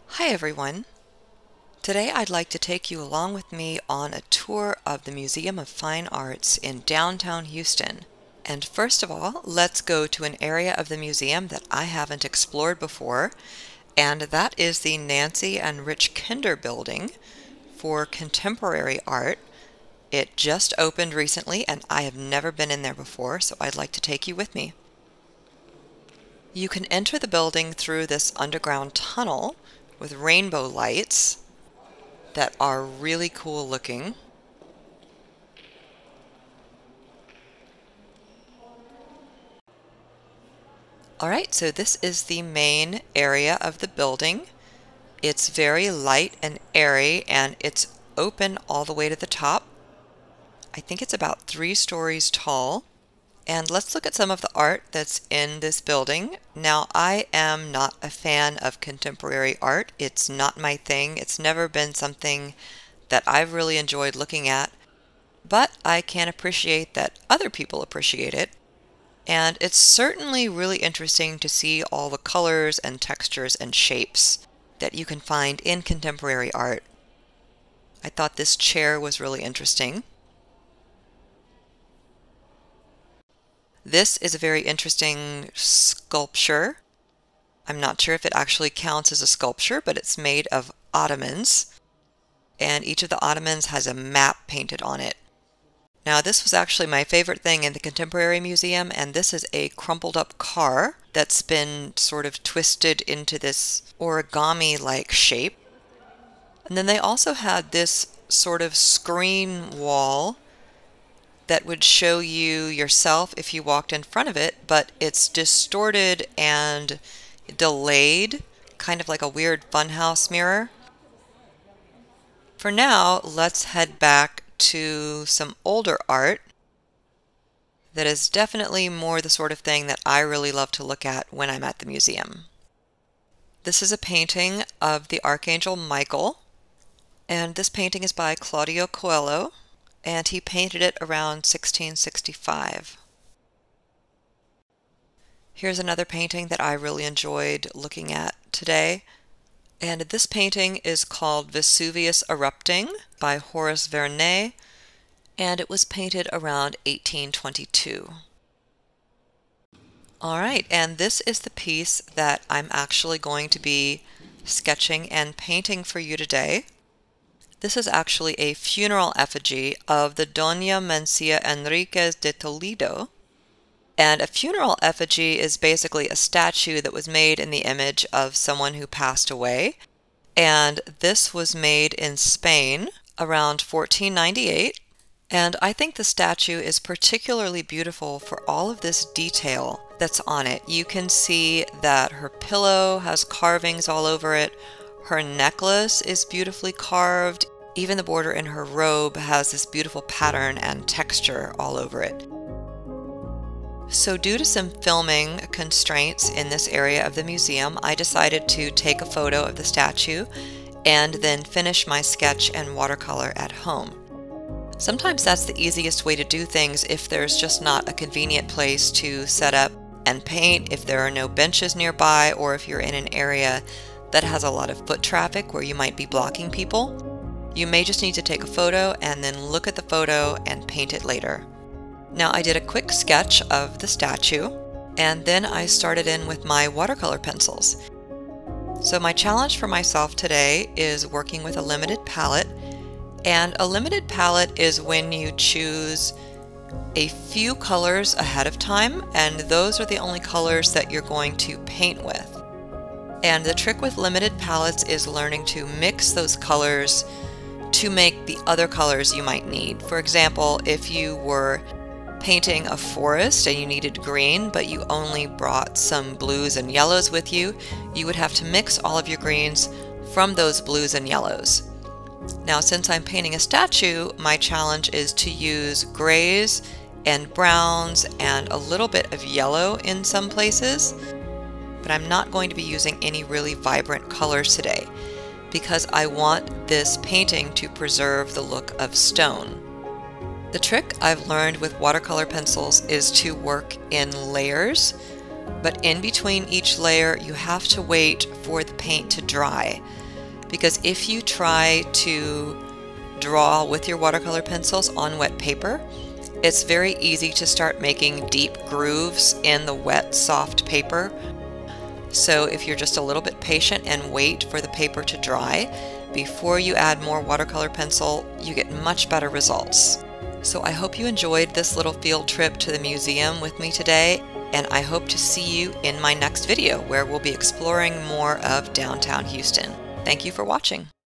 Hi everyone! Today I'd like to take you along with me on a tour of the Museum of Fine Arts in downtown Houston. And first of all, let's go to an area of the museum that I haven't explored before, and that is the Nancy and Rich Kinder Building for Contemporary Art. It just opened recently and I have never been in there before, so I'd like to take you with me. You can enter the building through this underground tunnel with rainbow lights that are really cool looking. Alright, so this is the main area of the building. It's very light and airy and it's open all the way to the top. I think it's about 3 stories tall. And let's look at some of the art that's in this building. Now, I am not a fan of contemporary art. It's not my thing. It's never been something that I've really enjoyed looking at. But I can appreciate that other people appreciate it. And it's certainly really interesting to see all the colors and textures and shapes that you can find in contemporary art. I thought this chair was really interesting. This is a very interesting sculpture. I'm not sure if it actually counts as a sculpture, but it's made of ottomans, and each of the ottomans has a map painted on it. Now, this was actually my favorite thing in the Contemporary Museum, and this is a crumpled up car that's been sort of twisted into this origami-like shape. And then they also had this sort of screen wall that would show you yourself if you walked in front of it, but it's distorted and delayed, kind of like a weird funhouse mirror. For now, let's head back to some older art that is definitely more the sort of thing that I really love to look at when I'm at the museum. This is a painting of the Archangel Michael, and this painting is by Claudio Coelho, and he painted it around 1665. Here's another painting that I really enjoyed looking at today, and this painting is called Vesuvius Erupting by Horace Vernae, and it was painted around 1822. Alright, and this is the piece that I'm actually going to be sketching and painting for you today. This is actually a funeral effigy of the Doña Mencia Enriquez de Toledo. And a funeral effigy is basically a statue that was made in the image of someone who passed away. And this was made in Spain around 1498. And I think the statue is particularly beautiful for all of this detail that's on it. You can see that her pillow has carvings all over it. Her necklace is beautifully carved. Even the border in her robe has this beautiful pattern and texture all over it. So due to some filming constraints in this area of the museum, I decided to take a photo of the statue and then finish my sketch and watercolor at home. Sometimes that's the easiest way to do things if there's just not a convenient place to set up and paint, if there are no benches nearby, or if you're in an area that has a lot of foot traffic where you might be blocking people. You may just need to take a photo and then look at the photo and paint it later. Now, I did a quick sketch of the statue, and then I started in with my watercolor pencils. So my challenge for myself today is working with a limited palette, and a limited palette is when you choose a few colors ahead of time, and those are the only colors that you're going to paint with. And the trick with limited palettes is learning to mix those colors to make the other colors you might need. For example, if you were painting a forest and you needed green, but you only brought some blues and yellows with you, you would have to mix all of your greens from those blues and yellows. Now, since I'm painting a statue, my challenge is to use grays and browns and a little bit of yellow in some places, but I'm not going to be using any really vibrant colors today, because I want this painting to preserve the look of stone. The trick I've learned with watercolor pencils is to work in layers. But in between each layer, you have to wait for the paint to dry, because if you try to draw with your watercolor pencils on wet paper, it's very easy to start making deep grooves in the wet, soft paper. So if you're just a little bit patient and wait for the paper to dry before you add more watercolor pencil, you get much better results. So I hope you enjoyed this little field trip to the museum with me today, and I hope to see you in my next video where we'll be exploring more of downtown Houston. Thank you for watching.